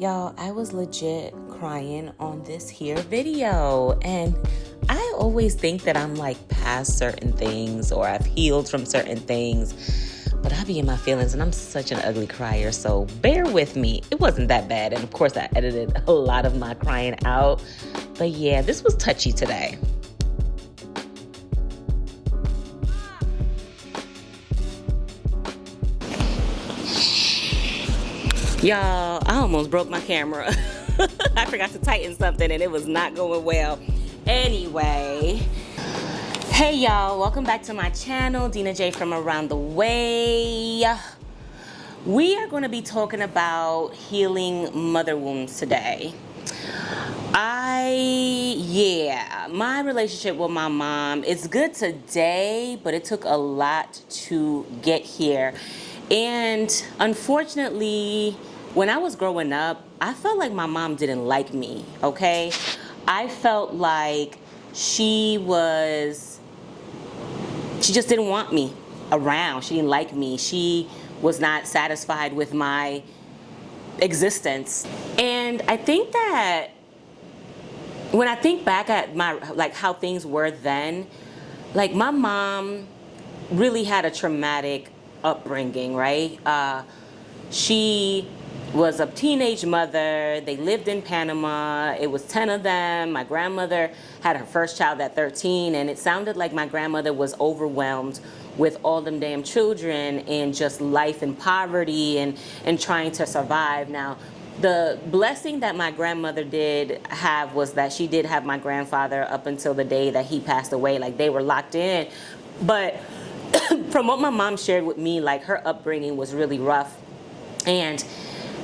Y'all, I was legit crying on this here video, and I always think that I'm like past certain things or I've healed from certain things, but I be in my feelings and I'm such an ugly crier, so bear with me. It wasn't that bad, and of course I edited a lot of my crying out, but yeah, this was touchy today. Y'all, I almost broke my camera. I forgot to tighten something and it was not going well. Anyway, hey y'all, welcome back to my channel, Dina J from Around the Way. We are going to be talking about healing mother wounds today. My relationship with my mom, it's good today, but it took a lot to get here. And unfortunately, when I was growing up, I felt like my mom didn't like me, okay? I felt like she just didn't want me around. She didn't like me. She was not satisfied with my existence. And I think that when I think back at how things were then, like my mom really had a traumatic upbringing, right? She was a teenage mother. They lived in Panama. It was 10 of them. My grandmother had her first child at 13, and it sounded like my grandmother was overwhelmed with all them damn children and just life and poverty and trying to survive. Now, the blessing that my grandmother did have was that she did have my grandfather up until the day that he passed away. Like, they were locked in. But from what my mom shared with me, like, her upbringing was really rough. And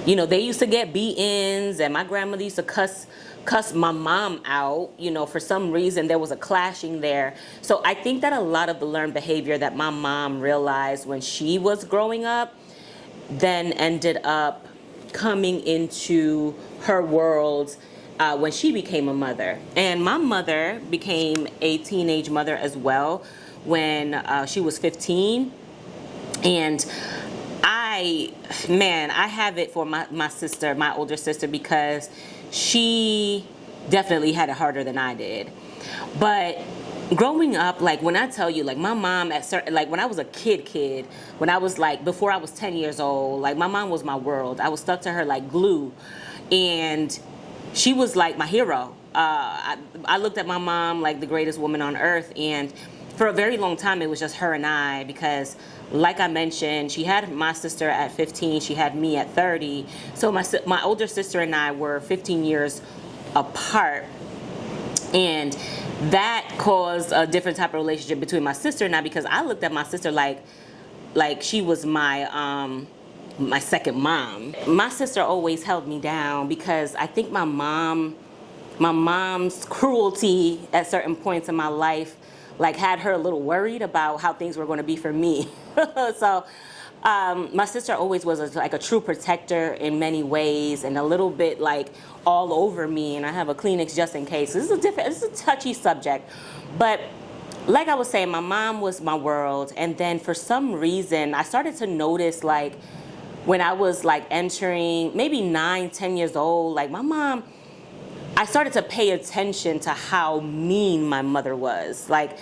you know, they used to get beatings, and my grandmother used to cuss my mom out. You know, for some reason there was a clashing there. So I think that a lot of the learned behavior that my mom realized when she was growing up then ended up coming into her world when she became a mother. And my mother became a teenage mother as well when she was 15. And I have it for my sister, my older sister, because she definitely had it harder than I did. But growing up, like, when I tell you, like, my mom when I was a kid, when I was like, before I was 10 years old, like, my mom was my world. I was stuck to her like glue, and she was like my hero. I looked at my mom like the greatest woman on earth, and for a very long time it was just her and I, because like I mentioned, she had my sister at 15, she had me at 30. So my older sister and I were 15 years apart. And that caused a different type of relationship between my sister and I, because I looked at my sister like she was my second mom. My sister always held me down because I think my mom's cruelty at certain points in my life like had her a little worried about how things were going to be for me. So my sister always was like a true protector in many ways, and a little bit like all over me. And I have a Kleenex just in case. This is a touchy subject, but like I was saying, my mom was my world. And then for some reason, I started to notice, like, when I was like entering maybe 9-10 years old, like my mom, I started to pay attention to how mean my mother was. Like,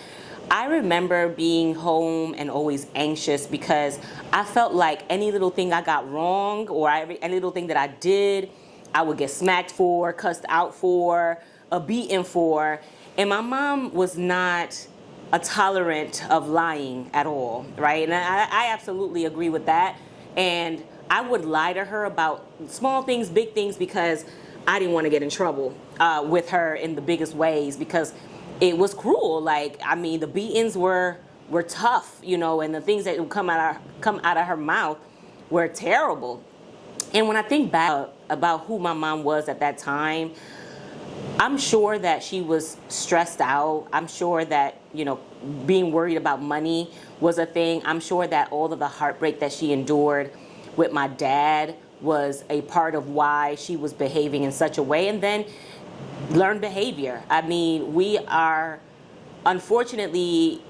I remember being home and always anxious because I felt like any little thing I got wrong or any little thing that I did, I would get smacked for, cussed out for, a beaten for. And my mom was not a tolerant of lying at all, right? And I absolutely agree with that. And I would lie to her about small things, big things, because I didn't want to get in trouble with her in the biggest ways, because it was cruel. Like, I mean, the beatings were tough, you know, and the things that would come out of her mouth were terrible. And when I think back about who my mom was at that time, I'm sure that she was stressed out. I'm sure that, you know, being worried about money was a thing. I'm sure that all of the heartbreak that she endured with my dad was a part of why she was behaving in such a way. And then learned behavior. I mean, we are unfortunately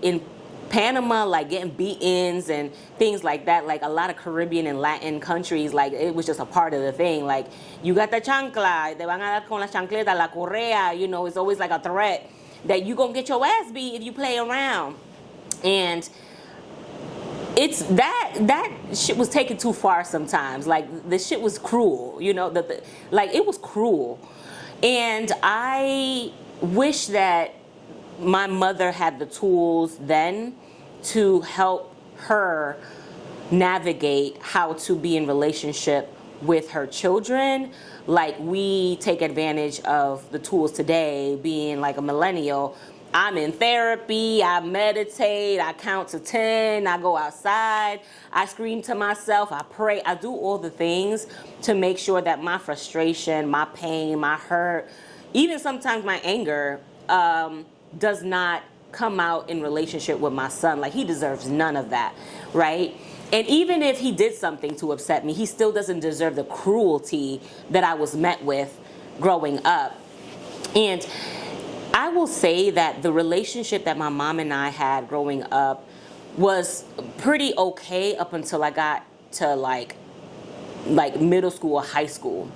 Panama, like getting beatings and things like that, like a lot of Caribbean and Latin countries, like it was just a part of the thing. Like, you got the chancla, te van a dar con la chancleta, la correa, you know, it's always like a threat that you gonna get your ass beat if you play around. And it's that shit was taken too far sometimes. Like, the shit was cruel, you know, like it was cruel. And I wish that my mother had the tools then to help her navigate how to be in relationship with her children. Like, we take advantage of the tools today, being like a millennial. I'm in therapy, I meditate, I count to 10, I go outside, I scream to myself, I pray, I do all the things to make sure that my frustration, my pain, my hurt, even sometimes my anger, does not come out in relationship with my son. Like, he deserves none of that, right? And even if he did something to upset me, he still doesn't deserve the cruelty that I was met with growing up. And I will say that the relationship that my mom and I had growing up was pretty okay up until I got to like middle school or high school.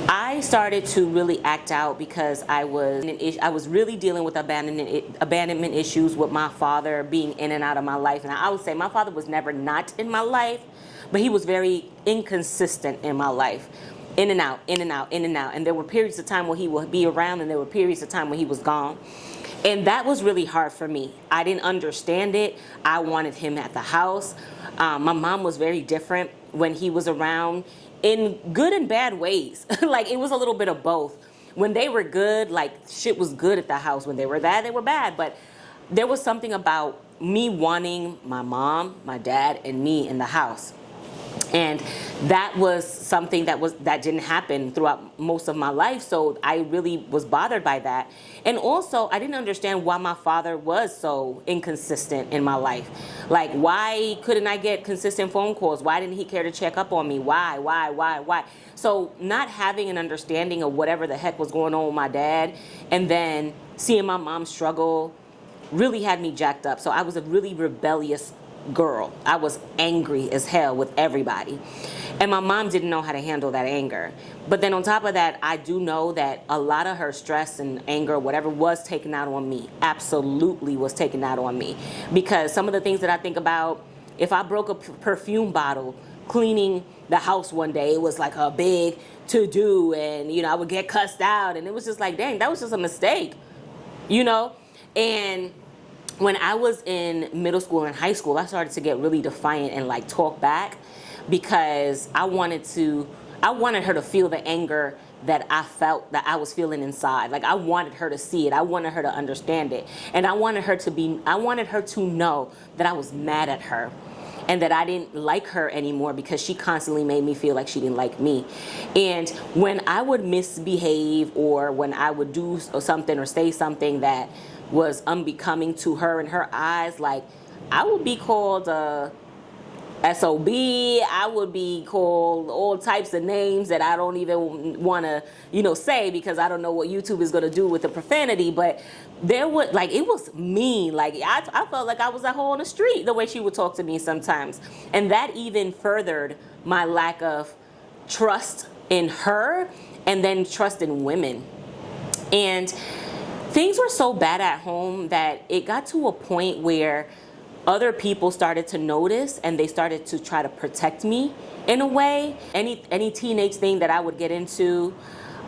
I started to really act out because I was really dealing with abandonment issues with my father being in and out of my life. And I would say my father was never not in my life, but he was very inconsistent in my life. In and out, in and out, in and out. And there were periods of time where he would be around, and there were periods of time when he was gone. And that was really hard for me. I didn't understand it. I wanted him at the house. My mom was very different when he was around, in good and bad ways. Like, it was a little bit of both. When they were good, like, shit was good at the house. When they were bad, they were bad. But there was something about me wanting my mom, my dad, and me in the house. And that was something that didn't happen throughout most of my life. So I really was bothered by that. And also, I didn't understand why my father was so inconsistent in my life. Like, why couldn't I get consistent phone calls? Why didn't he care to check up on me? Why? So not having an understanding of whatever the heck was going on with my dad, and then seeing my mom struggle, really had me jacked up. So I was a really rebellious girl. I was angry as hell with everybody. And my mom didn't know how to handle that anger. But then on top of that, I do know that a lot of her stress and anger, whatever, was taken out on me. Absolutely was taken out on me. Because some of the things that I think about, if I broke a perfume bottle cleaning the house one day, it was like a big to-do, and, you know, I would get cussed out, and it was just like, dang, that was just a mistake, you know? And when I was in middle school and high school, I started to get really defiant and like talk back, because I wanted her to feel the anger that I felt, that I was feeling inside. Like, I wanted her to see it. I wanted her to understand it. And I wanted her to know that I was mad at her and that I didn't like her anymore, because she constantly made me feel like she didn't like me. And when I would misbehave, or when I would do something or say something that was unbecoming to her in her eyes, like, I would be called SOB, I would be called all types of names that I don't even want to, you know, say, because I don't know what YouTube is going to do with the profanity. But there would, like, it was mean. Like, I felt like I was a hoe on the street, the way she would talk to me sometimes. And that even furthered my lack of trust in her, and then trust in women. And things were so bad at home that it got to a point where other people started to notice, and they started to try to protect me in a way. Any teenage thing that I would get into,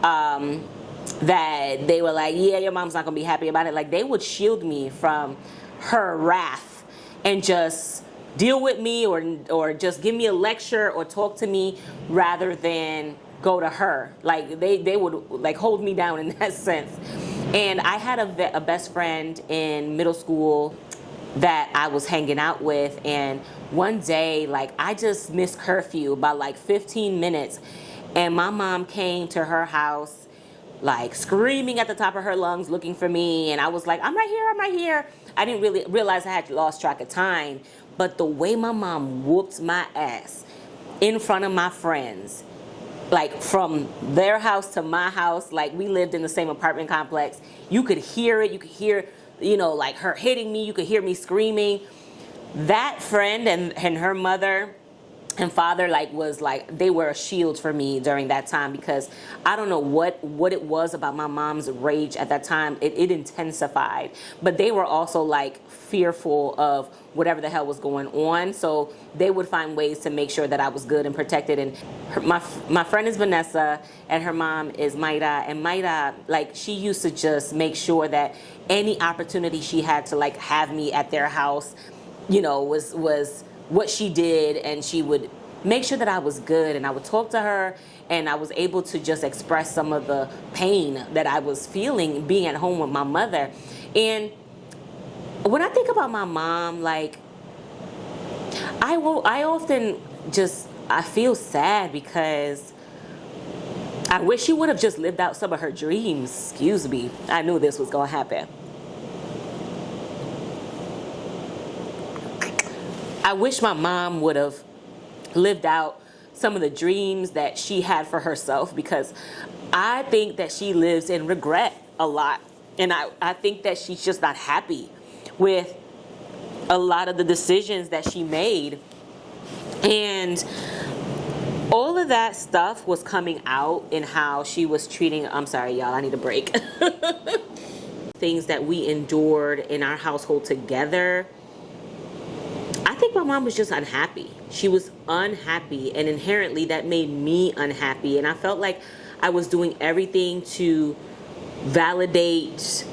that they were like, yeah, your mom's not gonna be happy about it. Like, they would shield me from her wrath and just deal with me, or just give me a lecture or talk to me, rather than go to her. Like, they would like hold me down in that sense. And I had a best friend in middle school that I was hanging out with, and one day, like, I just missed curfew by like 15 minutes, and my mom came to her house, like, screaming at the top of her lungs, looking for me, and I was like, I'm right here. I didn't really realize I had lost track of time, but the way my mom whooped my ass in front of my friends, like, from their house to my house, like, we lived in the same apartment complex, you could hear it, you could hear like her hitting me. You could hear me screaming. That friend and her mother and father they were a shield for me during that time, because I don't know what it was about my mom's rage at that time. It intensified, but they were also like fearful of whatever the hell was going on, so they would find ways to make sure that I was good and protected. And my friend is Vanessa and her mom is Mayra, and Mayra, like, she used to just make sure that any opportunity she had to like have me at their house, was what she did, and she would make sure that I was good, and I would talk to her, and I was able to just express some of the pain that I was feeling being at home with my mother. And when I think about my mom, like, I often I feel sad, because I wish she would have just lived out some of her dreams. Excuse me, I knew this was gonna happen. I wish my mom would have lived out some of the dreams that she had for herself, because I think that she lives in regret a lot. And I think that she's just not happy with a lot of the decisions that she made. And all of that stuff was coming out in how she was treating, I'm sorry, y'all, I need a break. Things that we endured in our household together. I think my mom was just unhappy. She was unhappy, and inherently that made me unhappy. And I felt like I was doing everything to validate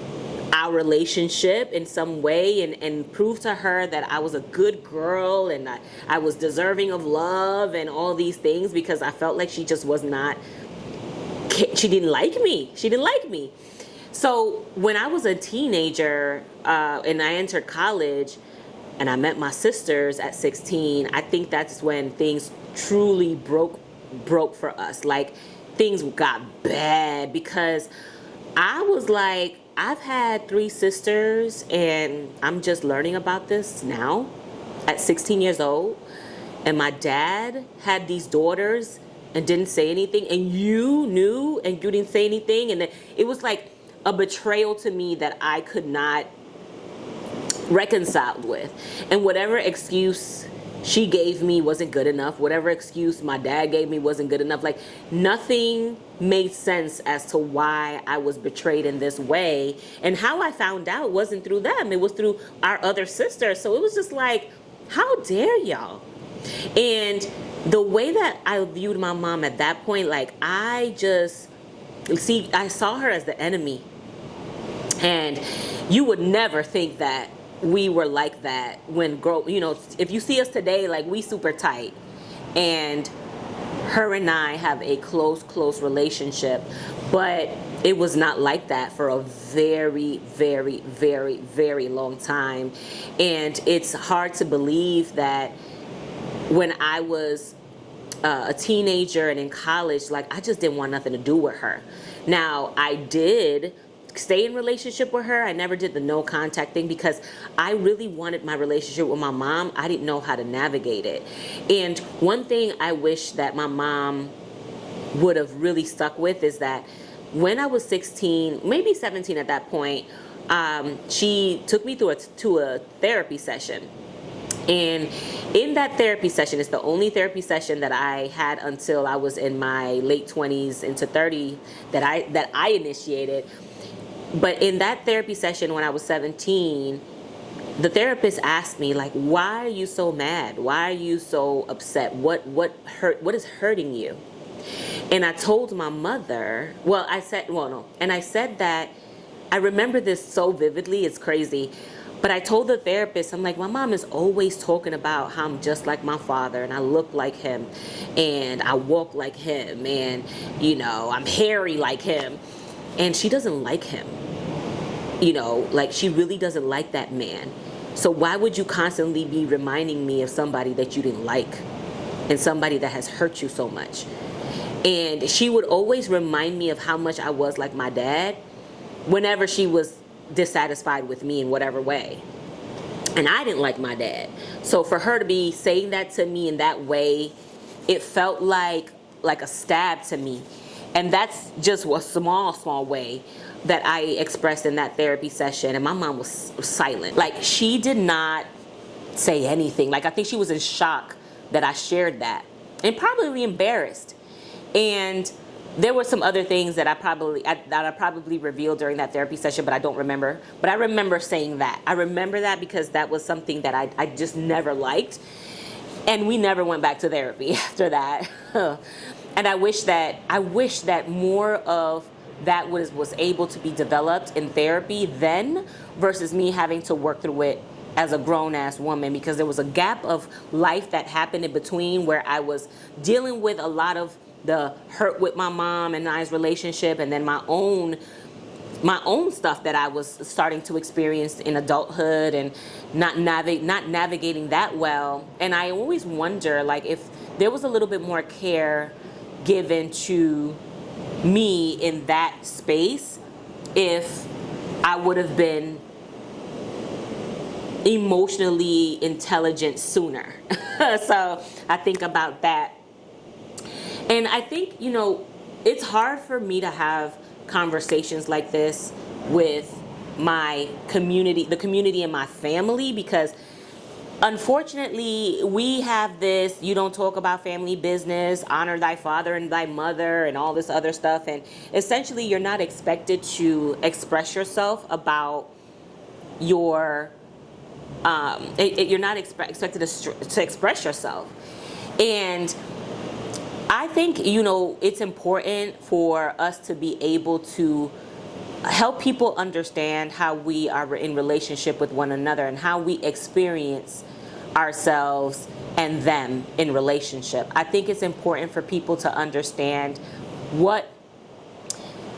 our relationship in some way, and prove to her that I was a good girl and I was deserving of love and all these things, because I felt like she just was not, she didn't like me. She didn't like me. So when I was a teenager and I entered college, and I met my sisters at 16, I think that's when things truly broke for us. Like, things got bad, because I was like, I've had 3 sisters, and I'm just learning about this now at 16 years old. And my dad had these daughters and didn't say anything, and you knew and you didn't say anything. And it was like a betrayal to me that I could not reconciled with. And whatever excuse she gave me wasn't good enough. Whatever excuse my dad gave me wasn't good enough. Like, nothing made sense as to why I was betrayed in this way. And how I found out wasn't through them. It was through our other sisters. So it was just like, how dare y'all? And the way that I viewed my mom at that point, like, I saw her as the enemy. And you would never think that we were like that when if you see us today, like, we super tight, and her and I have a close relationship, but it was not like that for a very, very, very, very long time. And it's hard to believe that when I was a teenager and in college, like, I just didn't want nothing to do with her. Now, I did stay in relationship with her. I never did the no contact thing, because I really wanted my relationship with my mom. I didn't know how to navigate it. And one thing I wish that my mom would have really stuck with is that when I was 16, maybe 17 at that point, she took me to a therapy session. And in that therapy session, it's the only therapy session that I had until I was in my late 20s into 30 that I initiated. But in that therapy session when I was 17, the therapist asked me, like, why are you so mad? Why are you so upset? What is hurting you? And I told my mother, and I said that, I remember this so vividly, it's crazy. But I told the therapist, I'm like, my mom is always talking about how I'm just like my father, and I look like him, and I walk like him, and, I'm hairy like him. And she doesn't like him. Like, she really doesn't like that man. So why would you constantly be reminding me of somebody that you didn't like, and somebody that has hurt you so much? And she would always remind me of how much I was like my dad whenever she was dissatisfied with me in whatever way. And I didn't like my dad. So for her to be saying that to me in that way, it felt like a stab to me. And that's just a small way that I expressed in that therapy session, and my mom was silent. Like, she did not say anything. Like, I think she was in shock that I shared that, and probably embarrassed. And there were some other things that I probably revealed during that therapy session, but I don't remember. But I remember saying that. I remember that because that was something that I just never liked. And we never went back to therapy after that. And I wish that more of that was able to be developed in therapy then, versus me having to work through it as a grown-ass woman, because there was a gap of life that happened in between where I was dealing with a lot of the hurt with my mom and I's relationship, and then my own stuff that I was starting to experience in adulthood, and not navigating that well. And I always wonder, like, if there was a little bit more care given to me in that space, if I would have been emotionally intelligent sooner. So I think about that. And I think, it's hard for me to have conversations like this with my community, the community in my family, because unfortunately we have this, you don't talk about family business, honor thy father and thy mother, and all this other stuff. And essentially you're not expected to express yourself about your, you're not expected to express yourself. And I think, it's important for us to be able to help people understand how we are in relationship with one another and how we experience ourselves and them in relationship. I think it's important for people to understand what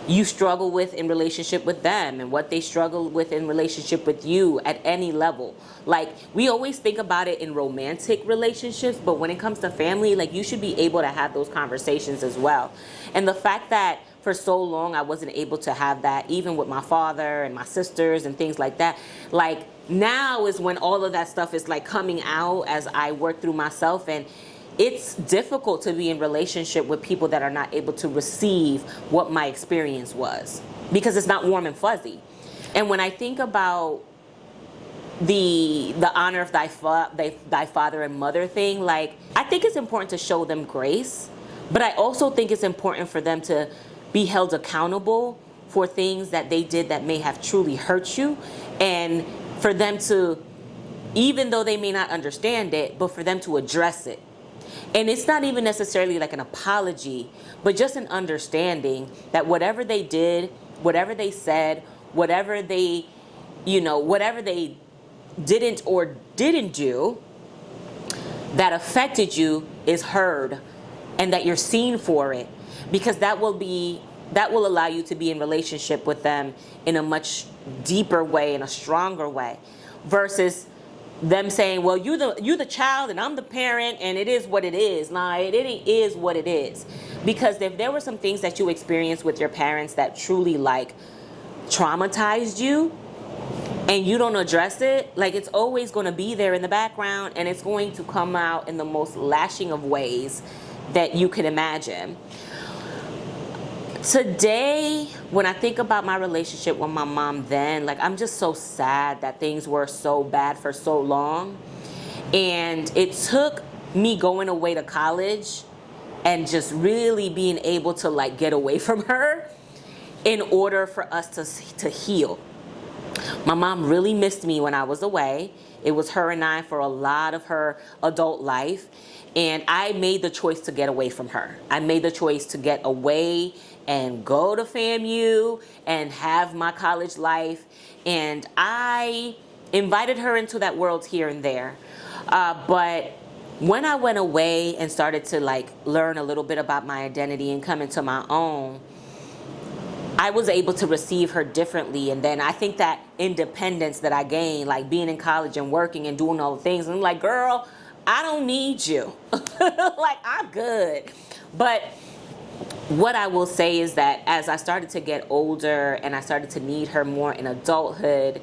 you struggle with in relationship with them and what they struggle with in relationship with you at any level. Like, we always think about it in romantic relationships, but when it comes to family, like, you should be able to have those conversations as well. And the fact that for so long I wasn't able to have that, even with my father and my sisters and things like that, like, now is when all of that stuff is like coming out as I work through myself. And it's difficult to be in relationship with people that are not able to receive what my experience was, because it's not warm and fuzzy. And when I think about the honor of thy father and mother thing, like, I think it's important to show them grace, but I also think it's important for them to be held accountable for things that they did that may have truly hurt you, and for them to, even though they may not understand it, but for them to address it. And it's not even necessarily like an apology, but just an understanding that whatever they did, whatever they said, whatever they didn't or didn't do that affected you is heard, and that you're seen for it, because that will allow you to be in relationship with them in a much deeper way, in a stronger way, versus them saying, well, you're the child and I'm the parent and it is what it is. Nah, it is what it is. Because if there were some things that you experienced with your parents that truly like traumatized you, and you don't address it, like, it's always going to be there in the background, and it's going to come out in the most lashing of ways that you can imagine. Today, when I think about my relationship with my mom then, like, I'm just so sad that things were so bad for so long. And it took me going away to college and just really being able to, like, get away from her in order for us to heal. My mom really missed me when I was away. It was her and I for a lot of her adult life. And I made the choice to get away from her. I made the choice to get away and go to FAMU and have my college life. And I invited her into that world here and there. But when I went away and started to, like, learn a little bit about my identity and come into my own, I was able to receive her differently. And then I think that independence that I gained, like being in college and working and doing all the things, and I'm like, girl, I don't need you. Like, I'm good. But what I will say is that as I started to get older and I started to need her more in adulthood,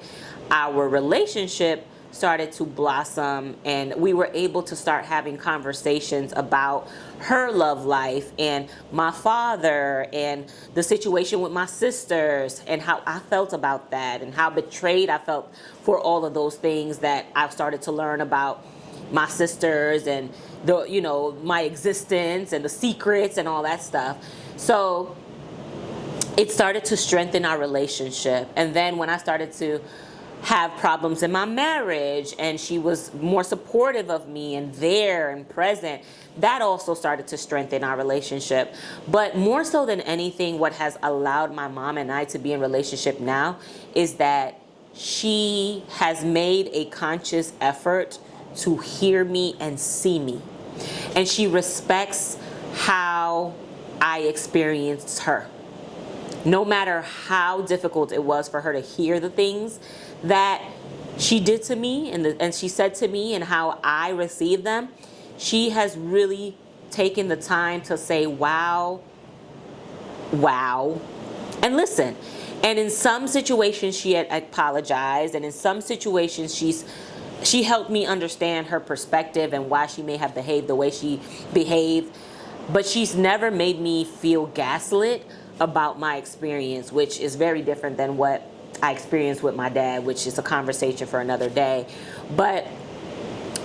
our relationship started to blossom, and we were able to start having conversations about her love life and my father and the situation with my sisters and how I felt about that and how betrayed I felt for all of those things that I started to learn about my sisters and my existence and the secrets and all that stuff. So it started to strengthen our relationship. And then when I started to have problems in my marriage and she was more supportive of me and there and present, that also started to strengthen our relationship. But more so than anything, what has allowed my mom and I to be in relationship now is that she has made a conscious effort to hear me and see me. And she respects how I experienced her. No matter how difficult it was for her to hear the things that she did to me and she said to me and how I received them, she has really taken the time to say, wow, and listen. And in some situations she had apologized, and in some situations she helped me understand her perspective and why she may have behaved the way she behaved. But she's never made me feel gaslit about my experience, which is very different than what I experienced with my dad, which is a conversation for another day. But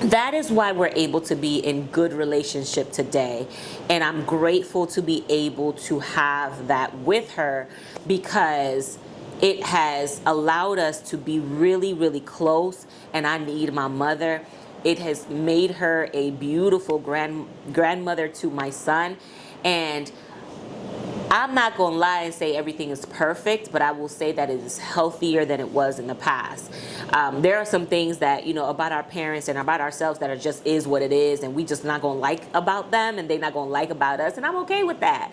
that is why we're able to be in good relationship today. And I'm grateful to be able to have that with her, because it has allowed us to be really, really close. And I need my mother. It has made her a beautiful grandmother to my son. And I'm not going to lie and say everything is perfect, but I will say that it is healthier than it was in the past. There are some things that, about our parents and about ourselves that are just is what it is, and we just not going to like about them, and they're not going to like about us, and I'm okay with that.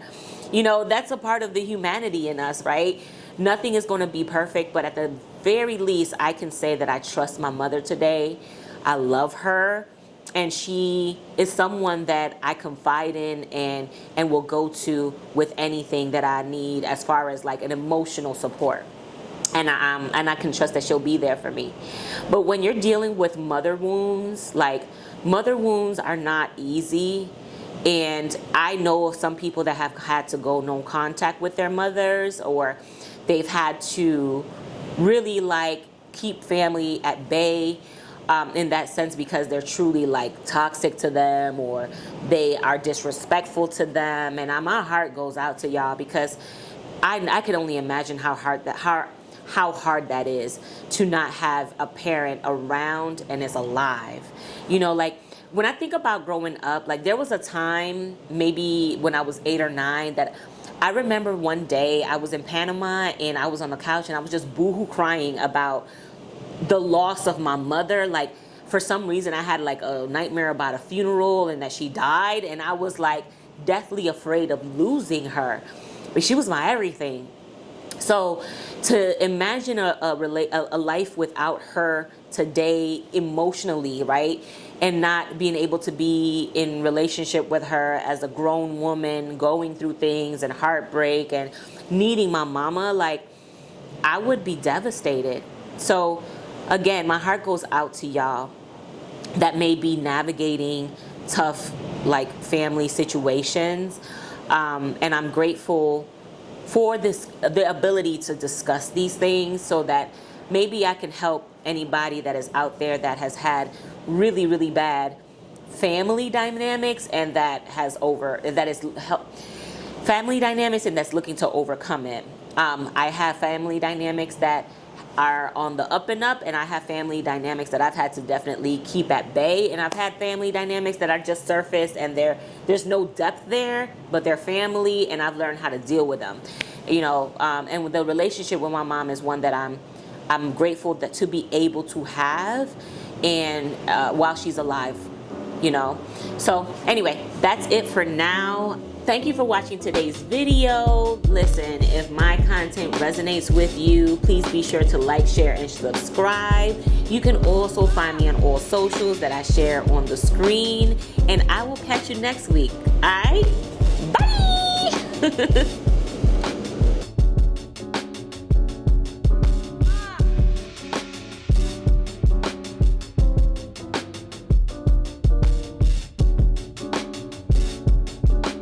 That's a part of the humanity in us, right? Nothing is going to be perfect, but at the very least, I can say that I trust my mother today. I love her. And she is someone that I confide in and will go to with anything that I need as far as like an emotional support. And I can trust that she'll be there for me. But when you're dealing with mother wounds, mother wounds are not easy. And I know of some people that have had to go no contact with their mothers, or they've had to really keep family at bay. In that sense, because they're truly toxic to them, or they are disrespectful to them. And my heart goes out to y'all, because I can only imagine how hard that is to not have a parent around and is alive. When I think about growing up, there was a time maybe when I was 8 or 9 that I remember one day I was in Panama and I was on the couch and I was just boohoo crying about the loss of my mother. For some reason I had a nightmare about a funeral and that she died, and I was deathly afraid of losing her. But she was my everything. So to imagine a life without her today emotionally, right? And not being able to be in relationship with her as a grown woman, going through things and heartbreak and needing my mama, I would be devastated. So again, my heart goes out to y'all that may be navigating tough family situations, and I'm grateful for the ability to discuss these things, so that maybe I can help anybody that is out there that has had really, really bad family dynamics and family dynamics and that's looking to overcome it. I have family dynamics that are on the up and up, and I have family dynamics that I've had to definitely keep at bay, and I've had family dynamics that are just surface and there's no depth there, but they're family, and I've learned how to deal with them. And the relationship with my mom is one that I'm grateful to be able to have, and while she's alive, So anyway, that's it for now. Thank you for watching today's video. Listen, if my content resonates with you, please be sure to like, share, and subscribe. You can also find me on all socials that I share on the screen. And I will catch you next week. All right? Bye!